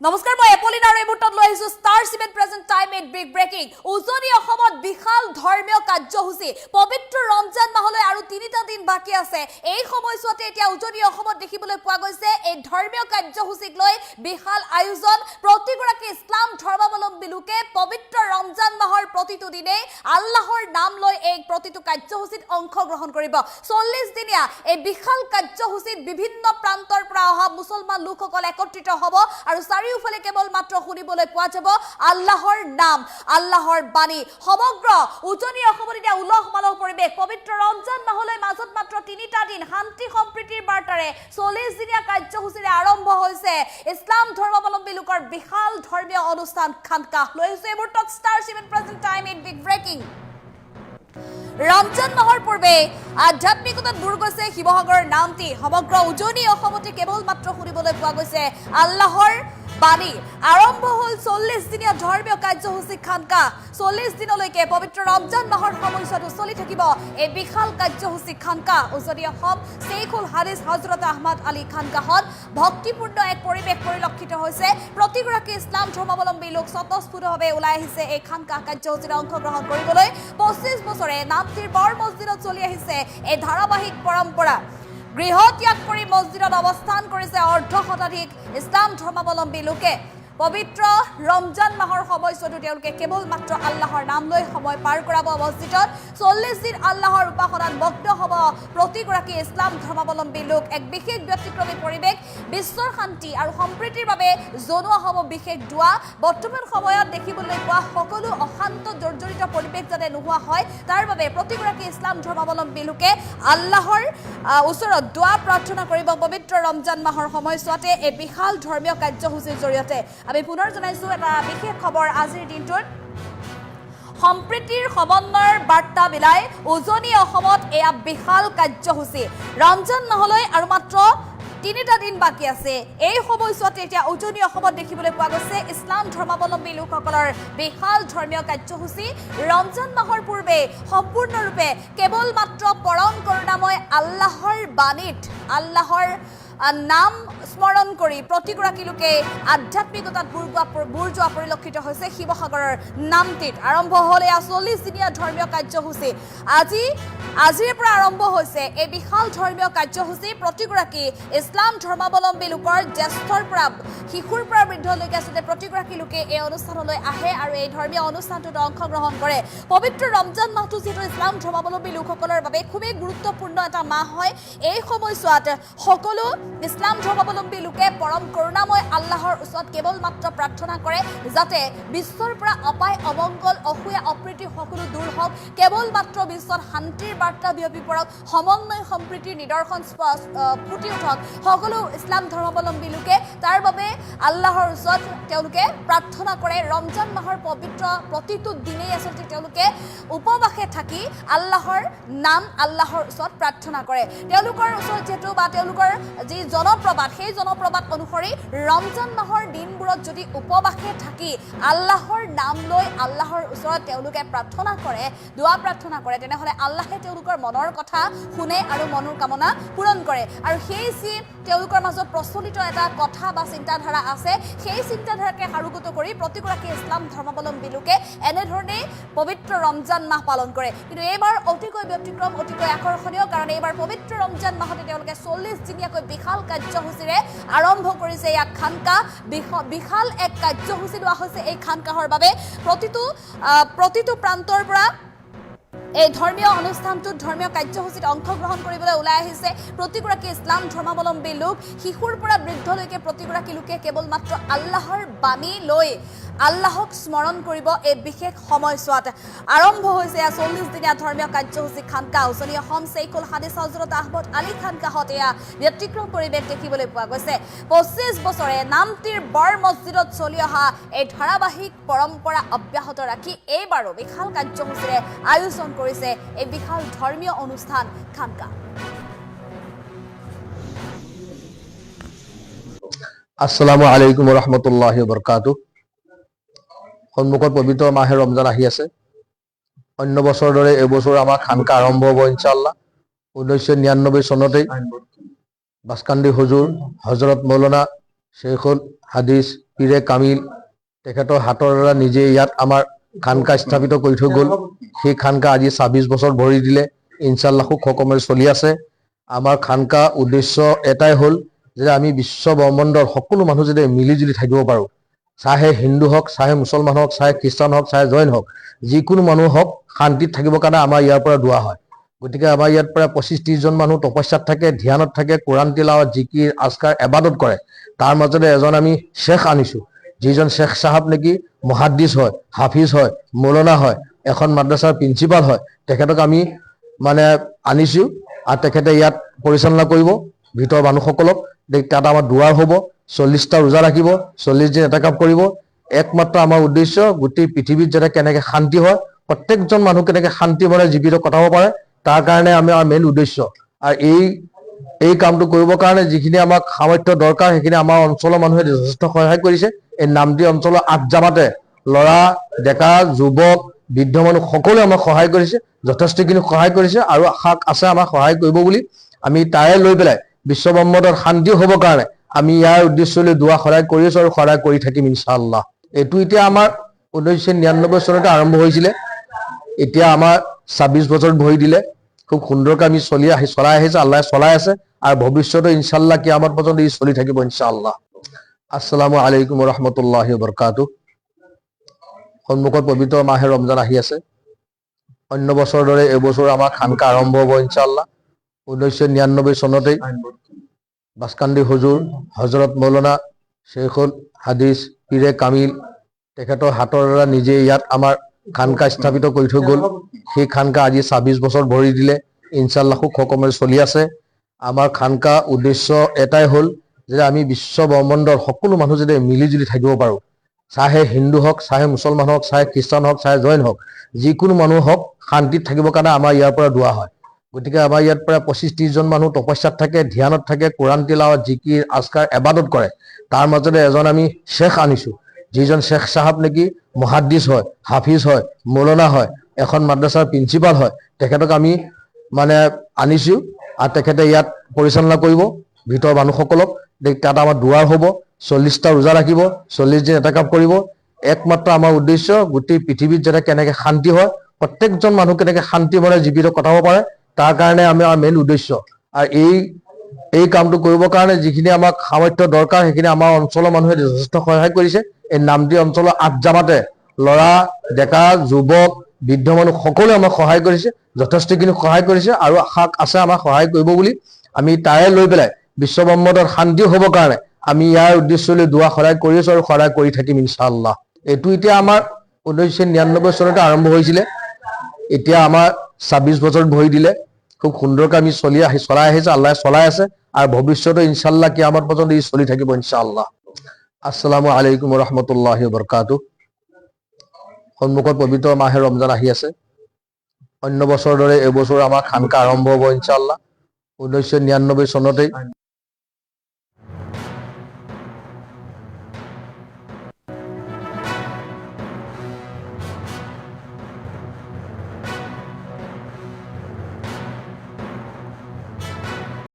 নমস্কাৰ মই এপলিন আৰু এই মুহূৰ্তত লৈ আহিছো star cement present time at big breaking উজনি অসমত বিশাল ধৰ্মীয় কাৰ্যসূচী পবিত্ৰ ৰমজান মাহলৈ আৰু 3টা দিন বাকি আছে এই সময়ছোৱাতে এতিয়া উজনি অসমত দেখিবলৈ পোৱা গৈছে এই ধৰ্মীয় কাৰ্যসূচীক লৈ বিশাল আয়োজন প্ৰতিগৰাকী ইছলাম ধৰ্মাৱলম্বী লোকে পবিত্ৰ ৰমজান মাহৰ প্ৰতিটো দিনে আল্লাহৰ নাম লৈ এই প্ৰতিটো কাৰ্যসূচীত অংশগ্ৰহণ কৰিব 40 দিনীয়া এই বিশাল কাৰ্যসূচীত বিভিন্ন প্ৰান্তৰ পৰা অহা মুছলমান লোকসকল একত্ৰিত হ'ব আৰু চাৰিওফালে কেৱল মাত্ৰ শুনিবলৈ পোৱা যাব আল্লাহৰ নাম আল্লাহৰ বাণী সমগ্ৰ উজনি অসমত এতিয়া উলহ মালহ পৰিৱেশ পবিত্ৰ ৰমজান মাহলৈ মাজত মাত্ৰ 3টা দিন শান্তি সম্প্ৰীতিৰ বাৰ্তাৰে 40 দিনীয়া কাৰ্যসূচীৰে আৰম্ভ হৈছে ইছলাম ধৰ্মাৱলম্বী লোকৰ বিশাল ধৰ্মীয় অনুষ্ঠান খানকাহ লৈ আহিছে এই মুহূৰ্তত star cement present time in big breaking Ramzan মাহৰ পূৰ্বে আধ্যাত্মিকতাত বুৰ গৈছে শিৱসাগৰৰ নামটি সমগ্ৰ উজনি অসমতে কেৱল মাত্ৰ শুনিবলৈ পোৱা গৈছে আল্লাহৰ বাণী আৰম্ভ হল 40 দিনীয়া ধৰ্মীয় কাৰ্যসূচী খানকা 40 দিনলৈকে পবিত্ৰ ৰমজান মাহৰ সময়ছোৱাটো চলি থাকিব এই বিশাল কাৰ্যসূচী খানকা উজনি অসম শেখুল হাদিছ হযৰত আহমদ আলী খানকাহত ভক্তিপূৰ্ণ এক পৰিৱেশ পৰিলক্ষিত হৈছে প্ৰতিগৰাকী ইছলাম ধৰ্মাৱলম্বী লোক স্বতঃস্ফূৰ্তভাৱে ওলাই আহিছে এই খানকা কাৰ্যসূচীত অংশগ্ৰহণ কৰিবলৈ 25 বছৰে নামটিৰ বৰ মছজিদত চলি আহিছে এই ধাৰাবাহিক পৰম্পৰা গৃহ ত্যাগ কৰি মছজিদত অৱস্থান কৰিছে অৰ্ধ শতাধিক ইছলাম ধৰ্মাৱলম্বী লোকে পবিত্ৰ ৰমজান মাহৰ সময়ছোৱাটো তেওঁলোকে কেৱল মাত্ৰ আল্লাহৰ নাম লৈ সময় পাৰ কৰাব মছজিদত 40 দিন আল্লাহৰ উপাসনাত মগ্ন হ'ব প্ৰতিগৰাকী ইছলাম ধৰ্মাৱলম্বী লোক এক বিশেষ ব্যতিক্ৰমী পৰিৱেশ বিশ্বৰ শান্তি আৰু সম্প্ৰীতিৰ বাবে জনোৱা হ'ব বিশেষ দোৱা বৰ্তমান সময়ত দেখিবলৈ পোৱা সকলো অশান্ত জৰ্জৰিত পৰিৱেশ যাতে নোহোৱা হয় তাৰ বাবে প্ৰতিগৰাকী ইছলাম ধৰ্মাৱলম্বী লোকে আল্লাহৰ ওচৰত দোৱা প্ৰাৰ্থনা কৰিব পবিত্ৰ ৰমজান মাহৰ সময়ছোৱাতে এই বিশাল ধৰ্মীয় কাৰ্যসূচীৰ জৰিয়তে আমি পুনৰ জনাইছো এটা বিশেষ খবৰ আজিৰ দিনটোত সম্প্ৰীতিৰ সমন্বয়ৰ বাৰ্তা বিলাই উজনি অসমত এয়া বিশাল কাৰ্যসূচী ৰমজান মাহলৈ আৰু মাত্ৰ 3টা দিন বাকি আছে এই সময়ছোৱাতে এতিয়া উজনি অসমত দেখিবলৈ পোৱা গৈছে ইছলাম ধৰ্মাৱলম্বী লোকসকলৰ বিশাল ধৰ্মীয় কাৰ্যসূচী ৰমজান মাহৰ পূৰ্বে সম্পূৰ্ণৰূপে কেৱল মাত্ৰ পৰম কৰুণাময় আল্লাহৰ বাণীত আল্লাহৰ নাম স্মৰণ কৰি প্ৰতিগৰাকী লোকে আধ্যাত্মিকতাত বুৰ যোৱা পৰিলক্ষিত হৈছে শিৱসাগৰৰ নামটিত আৰম্ভ হ'ল এয়া 40 দিনীয়া ধৰ্মীয় কাৰ্যসূচী আজিৰ পৰা আৰম্ভ হৈছে এই বিশাল ধৰ্মীয় কাৰ্যসূচী প্ৰতিগৰাকী ইছলাম ধৰ্মাৱলম্বী লোকৰ জ্যেষ্ঠৰ পৰা শিশুৰ পৰা বৃদ্ধলৈকে আচলতে প্ৰতিগৰাকী লোকে এই অনুষ্ঠানলৈ আহে আৰু এই ধৰ্মীয় অনুষ্ঠানটোত অংশগ্ৰহণ কৰে পবিত্ৰ ৰমজান মাহটো যিহেতু ইছলাম ধৰ্মাৱলম্বী লোকসকলৰ বাবে খুবেই গুৰুত্বপূৰ্ণ এটা মাহ হয় এই সময়ছোৱাত সকলো ইছলাম ধৰ্মাৱলম্বী লোকে পৰম কৰুণাময় আল্লাহৰ ওচৰত কেৱল মাত্ৰ প্ৰাৰ্থনা কৰে যাতে বিশ্বৰ পৰা অপায় অমংগল অসূয়া অপ্ৰীতি সকলো দূৰ হওক কেৱল মাত্ৰ বিশ্বত শান্তিৰ বাৰ্তা বিয়পি পৰক সমন্বয় সম্প্ৰীতিৰ নিদৰ্শন ফুটি উঠক সকলো ইছলাম ধৰ্মাৱলম্বী লোকে তাৰ বাবে আল্লাহৰ ওচৰত তেওঁলোকে প্ৰাৰ্থনা কৰে ৰমজান মাহৰ পবিত্ৰ প্ৰতিটো দিনেই আচলতে তেওঁলোকে উপবাসে থাকি আল্লাহৰ নাম আল্লাহৰ ওচৰত প্ৰাৰ্থনা কৰে তেওঁলোকৰ ওচৰত যেহেতু বা তেওঁলোকৰ যি জনপ্ৰবাদ সেই জনপ্ৰবাদ অনুসৰি ৰমজান মাহৰ দিনবোৰত যদি উপবাসে থাকি আল্লাহৰ নাম লৈ আল্লাহৰ ওচৰত তেওঁলোকে প্ৰাৰ্থনা কৰে দোৱা প্ৰাৰ্থনা কৰে তেনেহ'লে আল্লাহে তেওঁলোকৰ মনৰ কথা শুনে আৰু মনৰ কামনা পূৰণ কৰে আৰু সেই যি তেওঁলোকৰ মাজত প্ৰচলিত এটা কথা বা চিন্তাধাৰা আছে সেই চিন্তাধাৰাকে সাৰোগত কৰি প্ৰতিগৰাকী ইছলাম ধৰ্মাৱলম্বী লোকে এনেধৰণে পবিত্ৰ ৰমজান মাহ পালন কৰে কিন্তু এইবাৰ অতিকৈ ব্যতিক্ৰম অতিকৈ আকৰ্ষণীয় কাৰণ এইবাৰ পবিত্ৰ ৰমজান মাহতে তেওঁলোকে 40 দিনীয়াকৈ বিশাল কাৰ্যসূচীৰে আৰম্ভ কৰিছে ইয়াক খানকাহ বিশাল এক কাৰ্যসূচী লোৱা হৈছে এই খানকাহৰ বাবে প্ৰতিটো প্ৰান্তৰ পৰা এই ধৰ্মীয় অনুষ্ঠানটোত ধৰ্মীয় কাৰ্যসূচীত অংশগ্ৰহণ কৰিবলৈ ওলাই আহিছে প্ৰতিগৰাকী ইছলাম ধৰ্মাৱলম্বী লোক শিশুৰ পৰা বৃদ্ধলৈকে প্ৰতিগৰাকী লোকে কেৱল মাত্ৰ আল্লাহৰ বাণী লৈ আল্লাহক স্মৰণ কৰিব এই বিশেষ সময়ছোৱাত আৰম্ভ হৈছে 40 দিনীয়া ধৰ্মীয় কাৰ্যসূচী খানকাহ উজনি অসম শেখুল হাদিছ হযৰত আহমদ আলী খানকাহত এয়া ব্যতিক্ৰম পৰিৱেশ দেখিবলৈ পোৱা গৈছে 25 বছৰে নামটিৰ বৰ মছজিদত চলি অহা এই ধাৰাবাহিক পৰম্পৰা অব্যাহত ৰাখি এইবাৰো বিশাল কাৰ্যসূচীৰে আয়োজন কৰিছে এই বিশাল ধৰ্মীয় অনুষ্ঠান খানকাহ আসসালামু আলাইকুম ওয়া ৰাহমাতুল্লাহি ওয়া বাৰাকাতুহু সন্মুখত পবিত্ৰ মাহে ৰমজান আহি আছে অন্য বছৰৰ দৰে এবছৰ আমাৰ খানকা আৰম্ভ হ'ব ইনশাআল্লাহ 1999 চনতেই বাসকান্দি হুজুৰ হযৰত মৌলানা শেখুল হাদিছ পীৰে কামিল তেখেতৰ হাতৰ দ্বাৰা নিজে ইয়াত আমাৰ খানকা স্থাপিত কৰি থৈ গ'ল। সেই খানকা আজি ২৬ বছৰ ভৰি দিলে, ইনশাল্লাহ সুখ সকামে চলি আছে। আমাৰ খানকা উদ্দেশ্য এটাই হ'ল যে আমি বিশ্ব ব্ৰহ্মাণ্ডৰ সকলো মানুহ যাতে মিলি জুলি থাকিব পাৰোঁ। চাহে হিন্দু হওক, চাহে মুছলমান হওক, চাহে খ্ৰীষ্টান হওক, চাহে জৈন হওক, যিকোনো মানুহ হওক শান্তিত থাকিবৰ কাৰণে আমাৰ ইয়াৰ পৰা দোৱা হয়। গতিকে আমাৰ ইয়াত প্ৰায় ২৫-৩০ জন মানুহ তপস্যাত থাকে, ধ্যানত থাকে, কোৰাণ তিলাৱত, জিকিৰ, আজকাৰ, এবাদত কৰে। তাৰ মাজতে এজন আমি শ্বেখ আনিছোঁ, যিজন শ্বেখ চাহাব নেকি মুহাদ্দিছ হয়, হাফিজ হয়, মৌলানা হয়, এখন মাদ্ৰাছাৰ প্ৰিন্সিপাল হয়। তেখেতক আমি আনিছোঁ আৰু তেখেতে ইয়াত পৰিচালনা কৰিব ভিতৰৰ মানুহসকলক। তাত আমাৰ দুৱাৰ হ'ব, ৪০টা ৰোজা ৰাখিব, ৪০ দিন এটেকাপ কৰিব। একমাত্ৰ আমাৰ উদ্দেশ্য গোটেই পৃথিৱীত যাতে কেনেকৈ শান্তি হয়, প্ৰত্যেকজন মানুহ কেনেকৈ শান্তি মনে জীৱিত কটাব পাৰে, তাৰ কাৰণে আমাৰ মেইন উদ্দেশ্য। আৰু এই কামটো কৰিবৰ কাৰণে যিখিনি আমাক সামৰ্থ্য দৰকাৰ সেইখিনি আমাৰ অঞ্চলৰ মানুহে যথেষ্ট সহায় কৰিছে। এই নামটি অঞ্চলৰ ৮ জামাতে ল'ৰা, ডেকা, যুৱক, বৃদ্ধ মানুহ সকলোৱে আমাক সহায় কৰিছে, যথেষ্টখিনি সহায় কৰিছে আৰু আশা আছে আমাক সহায় কৰিব বুলি। আমি তাৰে লৈ পেলাই বিশ্ব ব্ৰহ্মাণ্ডৰ শান্তি হ'বৰ কাৰণে আমি ইয়াৰ উদ্দেশ্য লৈ দোৱা সদায় কৰি আছোঁ আৰু সদায় কৰি থাকিম ইনশাআল্লাহ। এইটো এতিয়া আমাৰ ১৯৯৯ চনতে আৰম্ভ হৈছিলে, এতিয়া আমাৰ ২৬ বছৰত ভৰি দিলে। খুব সুন্দৰকৈ আমি চলাই আহিছে, আল্লাহে চলাই আছে আৰু ভৱিষ্যতে ইনশাআল্লাহ কিয়ামত পৰ্যন্ত ই চলি থাকিব ইনশাআল্লাহ। আসসালামু আলাইকুম ৰহমতুল্লাহি বৰকাতুহ। সন্মুখত পবিত্ৰ মাহে ৰমজান আহি আছে। অন্য বছৰৰ দৰে এইবছৰ আমাৰ খানকা আৰম্ভ হ'ব ইনশাআল্লাহ। ১৯৯৯ চনতেই বাসকান্দি হুজুৰ হজৰত মৌলানা শ্বেখুল হাদিছ পীৰে কামিল তেখেতৰ হাতৰ দ্বাৰা নিজে ইয়াত আমাৰ খানকা স্থাপিত কৰি থৈ গ'ল। সেই খানকা আজি ২৬ বছৰ ভৰি দিলে, ইনশাল্লাহ সুখ সকামে চলি আছে। আমাৰ খানকা উদ্দেশ্য এটাই হ'ল যে আমি বিশ্ব ব্ৰহ্মাণ্ডৰ সকলো মানুহ যাতে মিলি জুলি থাকিব পাৰোঁ। চাহে হিন্দু হওক, চাহে মুছলমান হওক, চাহে খ্ৰীষ্টান হওক, চাহে জৈন হওক, যিকোনো মানুহ হওক শান্তিত থাকিবৰ কাৰণে আমাৰ ইয়াৰ পৰা দোৱা হয়। গতিকে আমাৰ ইয়াত প্ৰায় ২৫-৩০ জন মানুহ তপস্যাত থাকে, ধ্যানত থাকে, কোৰাণ তিলাৱত, জিকিৰ, আজকাৰ, এবাদত কৰে। তাৰ মাজতে এজন আমি শ্বেখ আনিছোঁ, যিজন শ্বেখ চাহাব নেকি মুহাদ্দিছ হয়, হাফিজ হয়, মৌলানা হয়, এখন মাদ্ৰাছাৰ প্ৰিন্সিপাল হয়। তেখেতক আমি আনিছোঁ আৰু তেখেতে ইয়াত পৰিচালনা কৰিব ভিতৰৰ মানুহসকলক। তাত আমাৰ দুৱাৰ হ'ব, ৪০টা ৰোজা ৰাখিব, ৪০ দিন এটেকাপ কৰিব। একমাত্ৰ আমাৰ উদ্দেশ্য গোটেই পৃথিৱীত যাতে কেনেকৈ শান্তি হয়, প্ৰত্যেকজন মানুহ কেনেকৈ শান্তি মনে জীৱিত কটাব পাৰে, তাৰ কাৰণে আমাৰ মেইন উদ্দেশ্য। আৰু এই কামটো কৰিবৰ কাৰণে যিখিনি আমাক সামৰ্থ্য দৰকাৰ সেইখিনি আমাৰ অঞ্চলৰ মানুহে যথেষ্ট সহায় কৰিছে। এই নামটি অঞ্চলৰ ৮ জামাতে ল'ৰা, ডেকা, যুৱক, বৃদ্ধ মানুহ সকলোৱে আমাক সহায় কৰিছে, যথেষ্টখিনি সহায় কৰিছে আৰু আশা আছে আমাক সহায় কৰিব বুলি। আমি তাৰে লৈ পেলাই বিশ্ব ব্ৰহ্মাণ্ডৰ শান্তি হ'বৰ কাৰণে আমি ইয়াৰ উদ্দেশ্য লৈ দোৱা সদায় কৰি আছোঁ আৰু সদায় কৰি থাকিম ইনশাআল্লাহ। এইটো এতিয়া আমাৰ ১৯৯৯ চনতে আৰম্ভ হৈছিলে, এতিয়া আমাৰ ২৬ বছৰত ভৰি দিলে। খুব সুন্দৰকৈ আমি চলাই আহিছে, আল্লাহে চলাই আছে আৰু ভৱিষ্যতে ইনশাআল্লাহ কিয়ামত পৰ্যন্ত ই চলি থাকিব ইনশাআল্লাহ। আসসালামু আলাইকুম ৰহমতুল্লাহি বৰকাতুহ। সন্মুখত পবিত্ৰ মাহে ৰমজান আহি আছে। অন্য বছৰৰ দৰে এইবছৰ আমাৰ খানকা আৰম্ভ হ'ব ইনশাআল্লাহ। ১৯৯৯ চনতেই